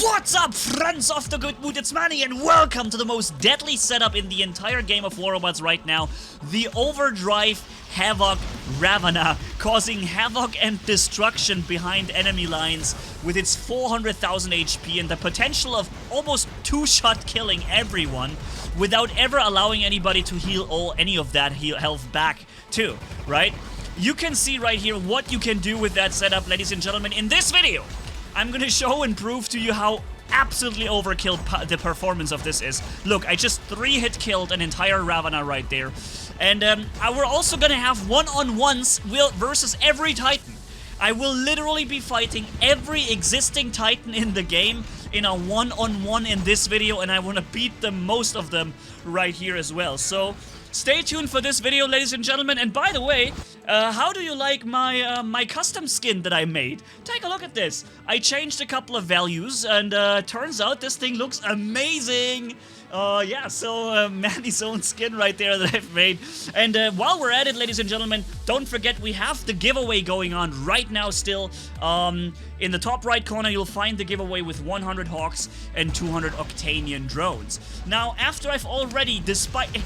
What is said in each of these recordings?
What's up, friends of the good mood? It's Manni, and welcome to the most deadly setup in the entire game of War Robots right now, the Overdrive Havoc Ravana, causing havoc and destruction behind enemy lines with its 400,000 HP and the potential of almost two-shot killing everyone without ever allowing anybody to heal any of that health back too, right? You can see right here what you can do with that setup, ladies and gentlemen. In this video, I'm gonna show and prove to you how absolutely overkill the performance of this is. Look, I just 3-hit killed an entire Ravana right there. And we're also gonna have one-on-ones versus every Titan. I will literally be fighting every existing Titan in the game in a one-on-one in this video, and I wanna beat most of them right here as well. So stay tuned for this video, ladies and gentlemen. And by the way, how do you like my custom skin that I made? Take a look at this. I changed a couple of values, and turns out this thing looks amazing. Yeah, so Manni's own skin right there that I've made. And while we're at it, ladies and gentlemen, don't forget we have the giveaway going on right now still. In the top right corner, you'll find the giveaway with 100 Hawks and 200 Octanian drones. Now, after I've already,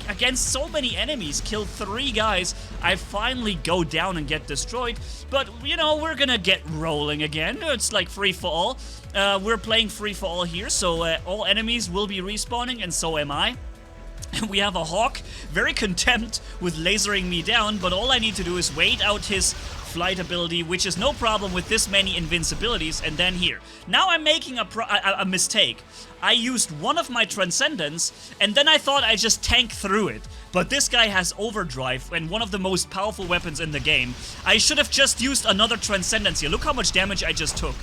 against so many enemies, killed 3 guys, I finally go down and get destroyed. But, you know, we're gonna get rolling again. It's like free-for-all. We're playing free-for-all here, so all enemies will be respawning, and so am I. We have a Hawk, very content with lasering me down, but all I need to do is wait out his flight ability, which is no problem with this many invincibilities, and then here. Now I'm making a mistake. I used one of my Transcendence, and then I thought I just tanked through it. But this guy has Overdrive, and one of the most powerful weapons in the game. I should have just used another Transcendence here. Look how much damage I just took.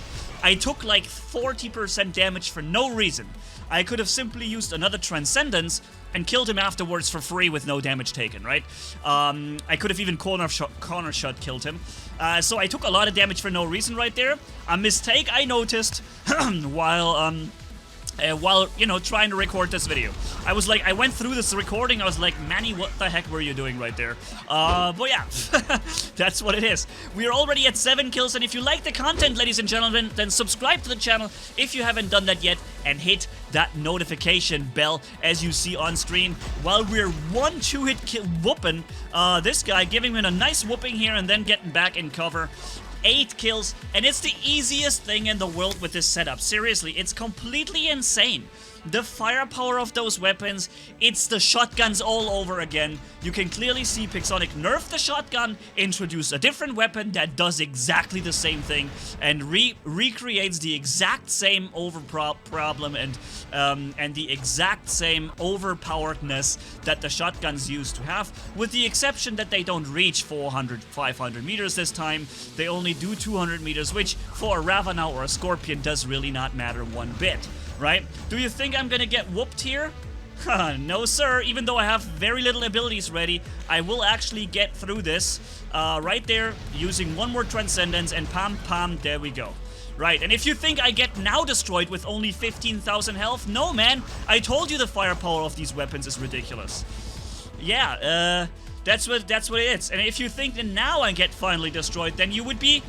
I took like 40% damage for no reason. I could have simply used another Transcendence and killed him afterwards for free with no damage taken, right? I could have even corner shot killed him. So I took a lot of damage for no reason right there. A mistake I noticed while, you know, trying to record this video. I went through this recording, I was like, Manni, what the heck were you doing right there? But yeah, that's what it is. We are already at 7 kills, and if you like the content, ladies and gentlemen, then subscribe to the channel if you haven't done that yet, and hit that notification bell as you see on screen. While we're 1-2-hit whooping this guy, giving him a nice whooping here and then getting back in cover. 8 kills, and it's the easiest thing in the world with this setup. Seriously, it's completely insane. The firepower of those weapons, it's the shotguns all over again. You can clearly see Pixonic nerf the shotgun, introduce a different weapon that does exactly the same thing, and recreates the exact same problem and the exact same overpoweredness that the shotguns used to have, with the exception that they don't reach 400, 500 meters this time. They only do 200 meters, which for a Ravana or a Scorpion does really not matter one bit. Right? Do you think I'm gonna get whooped here? No, sir. Even though I have very little abilities ready, I will actually get through this right there using one more Transcendence, and pam, there we go. Right, and if you think I get now destroyed with only 15,000 health, no, man. I told you the firepower of these weapons is ridiculous. Yeah, that's what it is. And if you think that now I get finally destroyed, then you would be...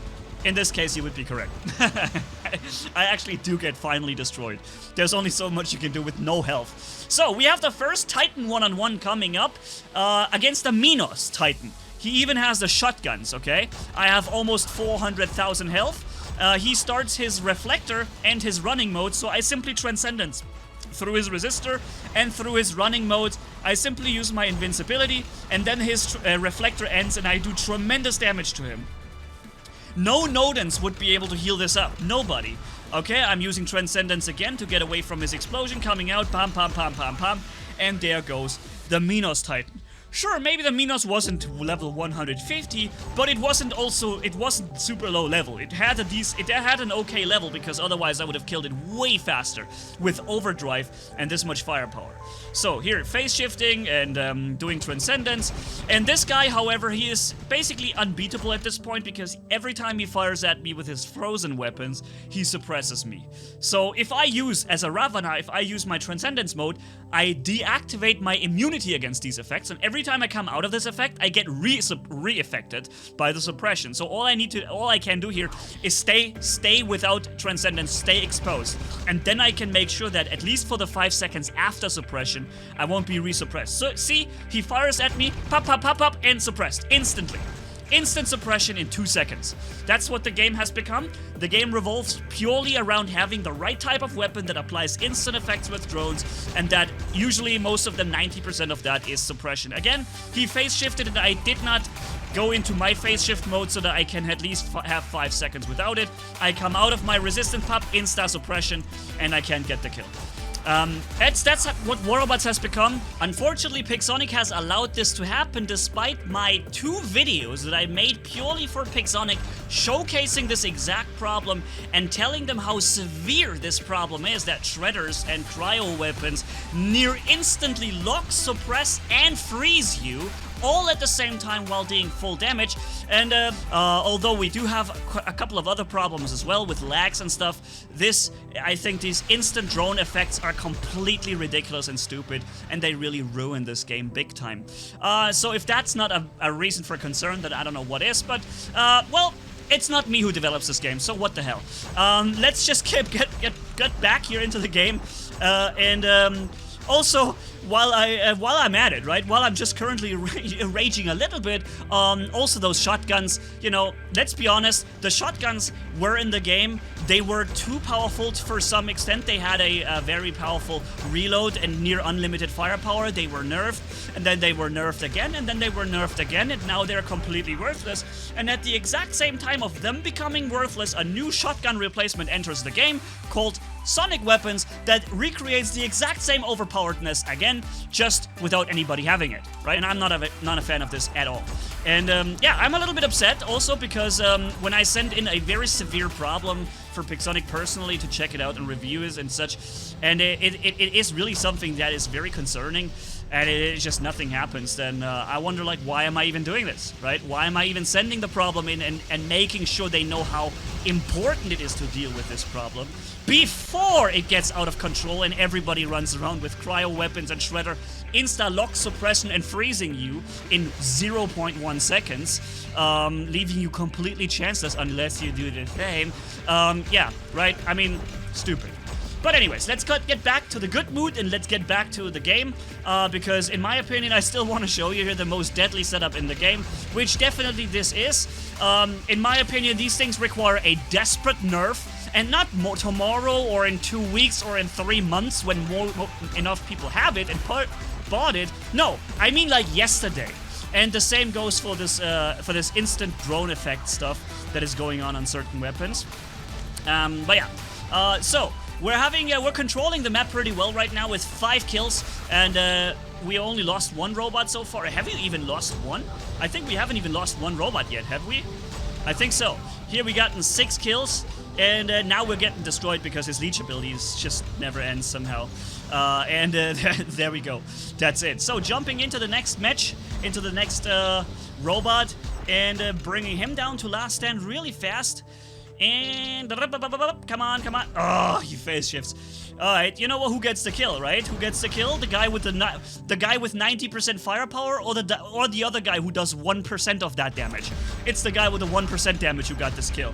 In this case, you would be correct. I actually do get finally destroyed. There's only so much you can do with no health. So, we have the first Titan one-on-one coming up against the Minos Titan. He even has the shotguns, okay? I have almost 400,000 health. He starts his Reflector and his running mode, so I simply Transcendence. Through his resistor and through his running mode, I simply use my invincibility, and then his Reflector ends, and I do tremendous damage to him. No Nodens would be able to heal this up. Nobody. Okay, I'm using Transcendence again to get away from his explosion coming out. Pam. And there goes the Minos Titan. Sure, maybe the Minos wasn't level 150, but it wasn't super low level. It had an okay level, because otherwise I would have killed it way faster with Overdrive and this much firepower. So here, phase shifting and doing Transcendence. And this guy, however, he is basically unbeatable at this point, because every time he fires at me with his frozen weapons, he suppresses me. So if I use, as a Ravana, if I use my Transcendence mode, I deactivate my immunity against these effects, and every every time I come out of this effect, I get re-affected by the suppression. So all I can do here is stay without Transcendence, stay exposed. And then I can make sure that at least for the 5 seconds after suppression, I won't be resuppressed. So see, he fires at me, pop, pop, pop, pop, and suppressed instantly. Instant suppression in 2 seconds. That's what the game has become. The game revolves purely around having the right type of weapon that applies instant effects with drones, and that usually most of them, 90% of that is suppression. Again, he phase shifted and I did not go into my phase shift mode so that I can at least have 5 seconds without it. I come out of my resistant pop, insta suppression, and I can't get the kill. That's what War Robots has become. Unfortunately, Pixonic has allowed this to happen despite my 2 videos that I made purely for Pixonic showcasing this exact problem and telling them how severe this problem is, that shredders and cryo weapons near instantly lock, suppress, and freeze you all at the same time while doing full damage. And although we do have a couple of other problems as well with lags and stuff, I think these instant drone effects are completely ridiculous and stupid, and they really ruin this game big time. So if that's not a reason for concern, then I don't know what is, but well, it's not me who develops this game, so what the hell. Let's just get back here into the game, and also, while I'm at it, right? While I'm just currently raging a little bit, also those shotguns, you know, let's be honest, the shotguns were in the game. They were too powerful for some extent. They had a very powerful reload and near unlimited firepower. They were nerfed, and then they were nerfed again, and then they were nerfed again, and now they're completely worthless. And at the exact same time of them becoming worthless, a new shotgun replacement enters the game called sonic weapons that recreates the exact same overpoweredness again, just without anybody having it, right? And I'm not a fan of this at all. And yeah, I'm a little bit upset also because when I sent in a very severe problem for Pixonic personally to check it out and review it and such, and it is really something that is very concerning, and it is just nothing happens, then I wonder, like, why am I even doing this, right? Why am I even sending the problem in and making sure they know how important it is to deal with this problem before it gets out of control and everybody runs around with cryo weapons and shredder insta-lock suppression and freezing you in 0.1 seconds, leaving you completely chanceless unless you do the same. Yeah, right? I mean, stupid. But anyways, let's get back to the good mood and let's get back to the game, because in my opinion, I still want to show you here the most deadly setup in the game, which definitely this is. In my opinion, these things require a desperate nerf, and not more tomorrow or in 2 weeks or in 3 months when enough people have it and bought it. No, I mean like yesterday. And the same goes for this instant drone effect stuff that is going on certain weapons. But yeah, so we're controlling the map pretty well right now with 5 kills, and we only lost 1 robot so far. Have you even lost 1? I think we haven't even lost 1 robot yet, have we? I think so. Here we gotten 6 kills, and now we're getting destroyed because his leech abilities just never ends somehow. And there we go. That's it. So jumping into the next match, into the next robot, and bringing him down to last stand really fast. And come on. Oh, he phase shifts. All right, you know what? Who gets the kill, right? Who gets the kill? The guy with 90% firepower, or the other guy who does 1% of that damage. It's the guy with the 1% damage who got this kill.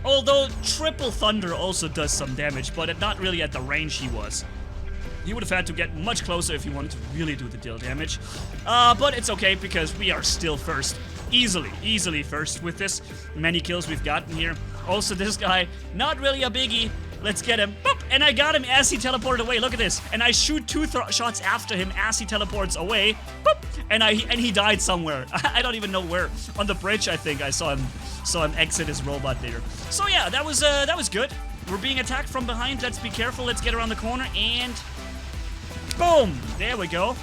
Although Triple Thunder also does some damage, but not really at the range he was. He would have had to get much closer if he wanted to really do the deal damage. But it's okay because we are still first. Easily first with this many kills we've gotten here. Also, this guy, not really a biggie. Let's get him. Boop! And I got him as he teleported away. Look at this. And I shoot 2 shots after him as he teleports away. Boop! And he died somewhere. I don't even know where. On the bridge, I think I saw him exit his robot there. So yeah, that was good. We're being attacked from behind. Let's be careful. Let's get around the corner and boom! There we go.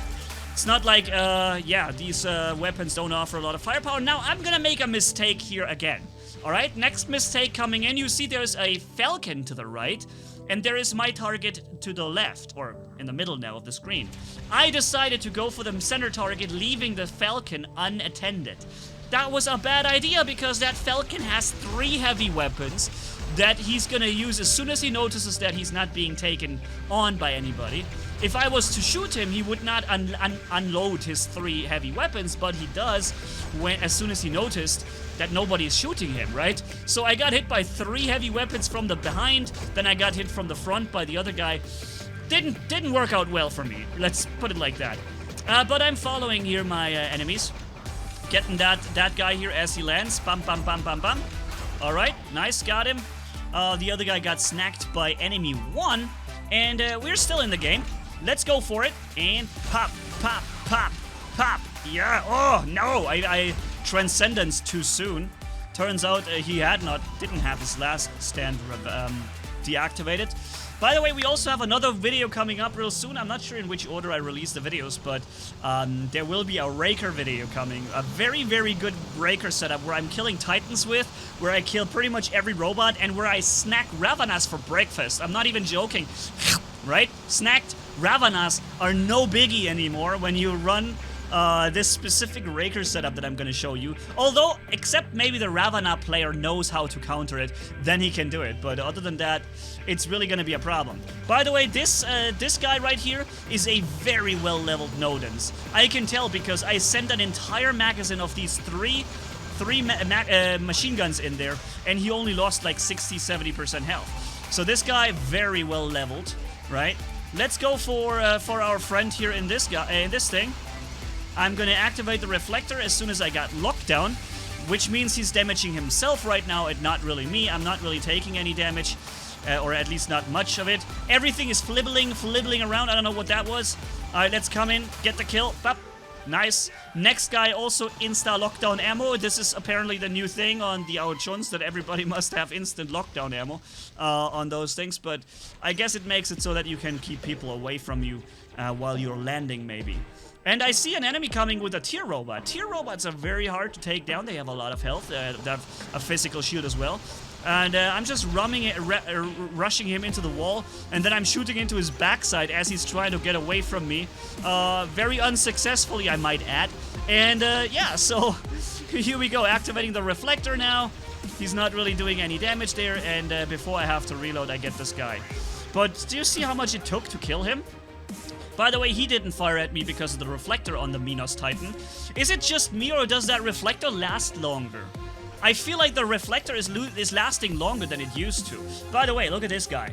It's not like, yeah, these weapons don't offer a lot of firepower. Now, I'm gonna make a mistake here again. Alright, next mistake coming in. You see there's a falcon to the right, and there is my target to the left, or in the middle now of the screen. I decided to go for the center target, leaving the falcon unattended. That was a bad idea because that falcon has 3 heavy weapons. that he's gonna use as soon as he notices that he's not being taken on by anybody. If I was to shoot him, he would not unload his 3 heavy weapons, but he does as soon as he noticed that nobody is shooting him, right? So I got hit by 3 heavy weapons from the behind, then I got hit from the front by the other guy. Didn't work out well for me, let's put it like that. But I'm following here my enemies. Getting that guy here as he lands. Bam, bam, bam, bam, bam. Alright, nice, got him. The other guy got snacked by enemy 1, and we're still in the game. Let's go for it, and pop, pop, pop, pop. Yeah, oh, no, I Transcendence too soon. Turns out he didn't have his last stand deactivated. By the way, we also have another video coming up real soon. I'm not sure in which order I release the videos, but there will be a Raker video coming. A very, very good Raker setup where I'm killing Titans with, where I kill pretty much every robot, and where I snack Ravanas for breakfast. I'm not even joking. Right? Snacked Ravanas are no biggie anymore when you run this specific Raker setup that I'm gonna show you. Although, except maybe the Ravana player knows how to counter it, then he can do it. But other than that, it's really gonna be a problem. By the way, this guy right here is a very well-leveled Nodens. I can tell because I sent an entire magazine of these three machine guns in there, and he only lost like 60-70% health. So this guy, very well-leveled, right? Let's go for our friend here in this thing. I'm gonna activate the reflector as soon as I got locked down, which means he's damaging himself right now and not really me. I'm not really taking any damage, or at least not much of it. Everything is flibbling around. I don't know what that was. Alright, let's come in, get the kill. Bop. Nice. Next guy also insta lockdown ammo. This is apparently the new thing on the Auchons, that everybody must have instant lockdown ammo on those things, but I guess it makes it so that you can keep people away from you while you're landing, maybe. And I see an enemy coming with a tier robot. Tier robots are very hard to take down. They have a lot of health. They have a physical shield as well. And I'm just rushing him into the wall, and then I'm shooting into his backside as he's trying to get away from me. Very unsuccessfully, I might add. And yeah, so here we go, activating the reflector now. He's not really doing any damage there, and before I have to reload, I get this guy. But do you see how much it took to kill him? By the way, he didn't fire at me because of the reflector on the Minos Titan. Is it just me, or does that reflector last longer? I feel like the reflector is lasting longer than it used to. By the way, look at this guy.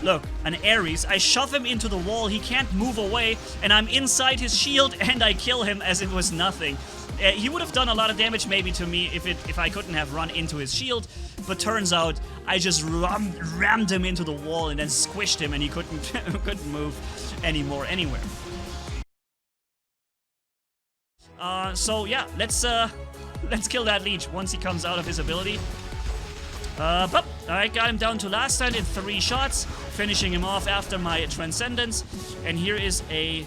Look, an Ares. I shove him into the wall, he can't move away, and I'm inside his shield, and I kill him as it was nothing. He would have done a lot of damage maybe to me if I couldn't have run into his shield, but turns out I just rammed him into the wall and then squished him, and he couldn't move anymore anywhere. So yeah, let's kill that leech once he comes out of his ability. Alright, got him down to last stand in 3 shots, finishing him off after my Transcendence. And here is a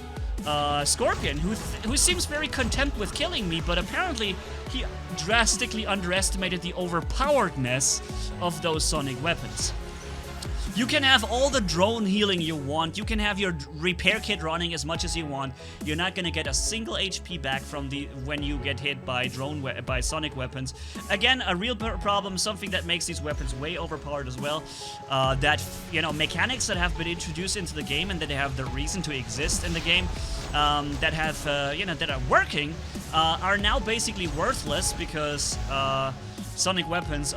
Scorpion who seems very content with killing me, but apparently he drastically underestimated the overpoweredness of those sonic weapons. You can have all the drone healing you want, you can have your repair kit running as much as you want, you're not gonna get a single HP back from when you get hit by sonic weapons. Again, a real problem, something that makes these weapons way overpowered as well. That, you know, mechanics that have been introduced into the game and that have the reason to exist in the game, that have, you know, that are working, are now basically worthless because, sonic weapons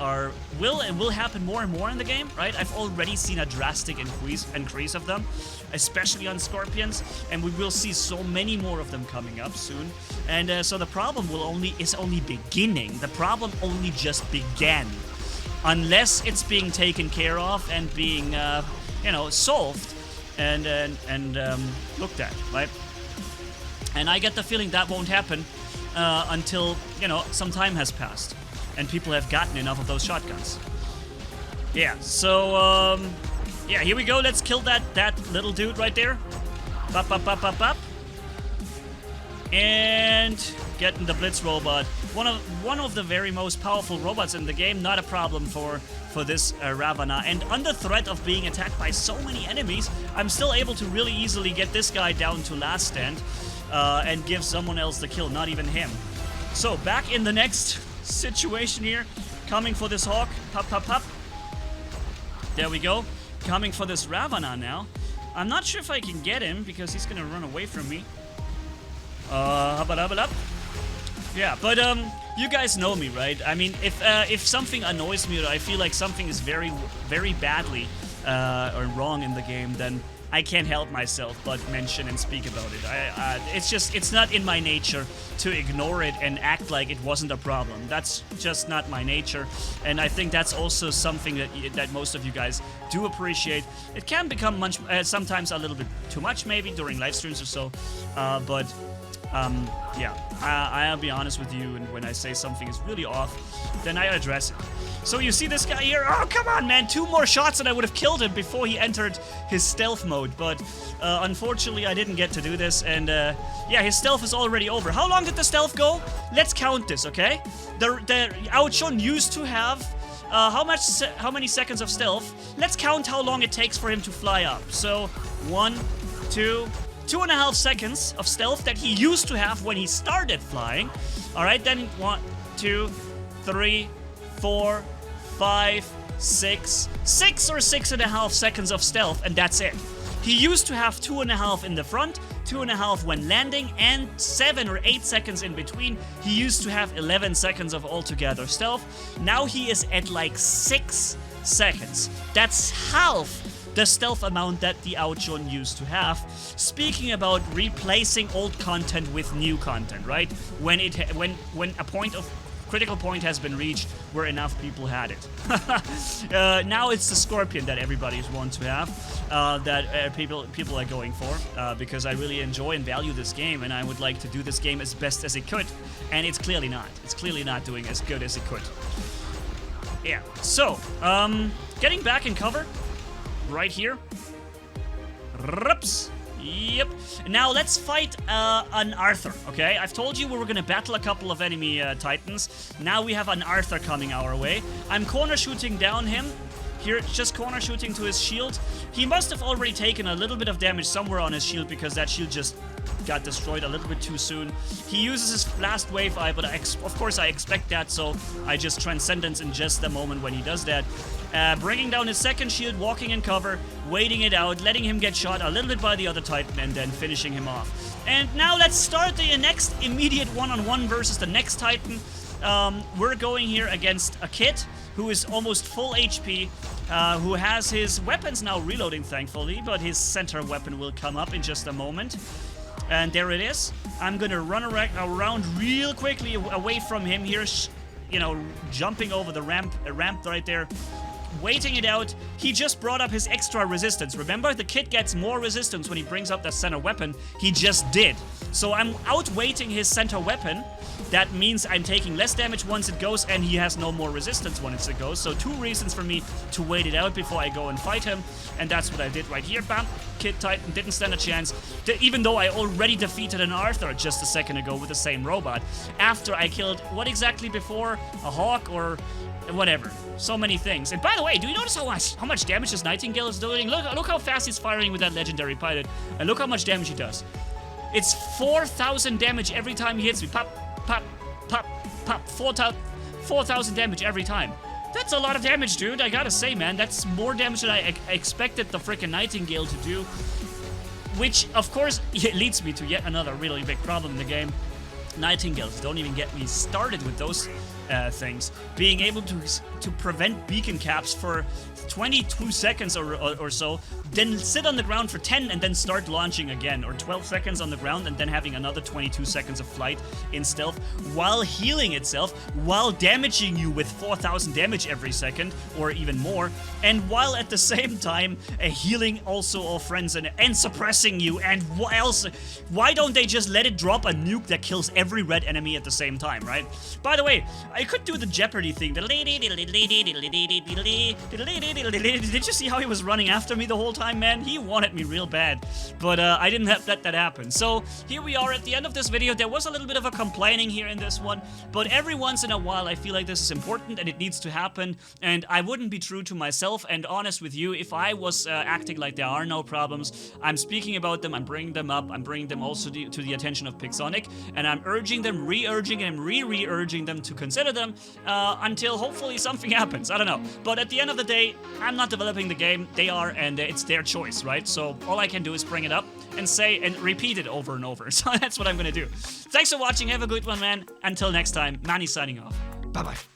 will happen more and more in the game, right? I've already seen a drastic increase of them, especially on Scorpions, and we will see so many more of them coming up soon. And so the problem is only beginning. The problem only just began, unless it's being taken care of and being, you know, solved and looked at, right? And I get the feeling that won't happen until, you know, some time has passed and people have gotten enough of those shotguns. Yeah, so, yeah, here we go. Let's kill that little dude right there. Bop, bop, bop, bop, bop. And getting the Blitz robot. One of the very most powerful robots in the game. Not a problem for this Ravana. And under threat of being attacked by so many enemies, I'm still able to really easily get this guy down to last stand and give someone else the kill, not even him. So, back in the next situation here, coming for this hawk. Pop, pop, pop. There we go. Coming for this Ravana now. I'm not sure if I can get him because he's gonna run away from me. Up. Yeah, but you guys know me, right? I mean, if something annoys me or I feel like something is very, very badly or wrong in the game, then I can't help myself but mention and speak about it. It's not in my nature to ignore it and act like it wasn't a problem. That's just not my nature, and I think that's also something that most of you guys do appreciate. It can become sometimes a little bit too much, maybe during live streams or so, but yeah, I'll be honest with you, and when I say something is really off, then I address it. So you see this guy here? Oh, come on, man. 2 more shots and I would have killed him before he entered his stealth mode. But unfortunately, I didn't get to do this. And yeah, his stealth is already over. How long did the stealth go? Let's count this, okay? The Outshone used to have how many seconds of stealth? Let's count how long it takes for him to fly up. So 1, 2, 2.5 seconds of stealth that he used to have when he started flying. All right, then 1, 2, 3, 4, 5, 6 or 6.5 seconds of stealth, and that's it. He used to have 2.5 in the front, 2.5 when landing, and 7 or 8 seconds in between. He used to have 11 seconds of altogether stealth. Now he is at like 6 seconds. That's half the stealth amount that the Outshone used to have. Speaking about replacing old content with new content, right? When a critical point has been reached where enough people had it. Now it's the Scorpion that everybody wants to have, that people are going for, because I really enjoy and value this game, and I would like to do this game as best as it could, and it's clearly not. It's clearly not doing as good as it could. Yeah, so, getting back in cover, right here. Rups. Yep. Now let's fight an Arthur, okay? I've told you we were gonna battle a couple of enemy titans. Now we have an Arthur coming our way. I'm corner shooting down him. Here, just corner shooting to his shield. He must have already taken a little bit of damage somewhere on his shield because that shield just got destroyed a little bit too soon. He uses his last wave eye, but of course I expect that, so I just Transcendence in just the moment when he does that. Bringing down his second shield, walking in cover, waiting it out, letting him get shot a little bit by the other Titan, and then finishing him off. And now let's start the next immediate one-on-one versus the next Titan. We're going here against a Kit who is almost full HP, who has his weapons now reloading, thankfully, but his center weapon will come up in just a moment. And there it is. I'm gonna run around real quickly away from him here, you know, jumping over the ramp right there, waiting it out. He just brought up his extra resistance. Remember, the Kit gets more resistance when he brings up the center weapon. He just did. So I'm outweighting his center weapon. That means I'm taking less damage once it goes, and he has no more resistance once it goes. So 2 reasons for me to wait it out before I go and fight him, and that's what I did right here. Bam! Kit Titan didn't stand a chance, even though I already defeated an Arthur just a second ago with the same robot. After I killed, what exactly before? A Hawk or whatever. So many things. And by the way, do you notice how much damage this Nightingale is doing? Look how fast he's firing with that legendary pilot, and look how much damage he does. It's 4,000 damage every time he hits me. Pop, pop, pop, pop. 4,000 damage every time. That's a lot of damage, dude. I gotta say, man, that's more damage than I expected the frickin' Nightingale to do. Which, of course, leads me to yet another really big problem in the game. Nightingales, don't even get me started with those things. Being able to prevent beacon caps for 22 seconds or so, then sit on the ground for 10 and then start launching again, or 12 seconds on the ground and then having another 22 seconds of flight in stealth while healing itself, while damaging you with 4,000 damage every second or even more, and while at the same time healing also all friends and suppressing you. And what else? Why don't they just let it drop a nuke that kills every red enemy at the same time, right? By the way, I could do the Jeopardy thing. Did you see how he was running after me the whole time, man? He wanted me real bad, but I didn't let that happen. So here we are at the end of this video. There was a little bit of a complaining here in this one, but every once in a while I feel like this is important and it needs to happen, and I wouldn't be true to myself and honest with you if I was acting like there are no problems. I'm speaking about them, I'm bringing them up, I'm bringing them also to the attention of Pixonic, and I'm urging them, re-urging them to consider consider them until hopefully something happens. I don't know. But at the end of the day, I'm not developing the game. They are, and it's their choice, right? So all I can do is bring it up and say and repeat it over and over. So that's what I'm gonna do. Thanks for watching. Have a good one, man. Until next time, Manni signing off. Bye-bye.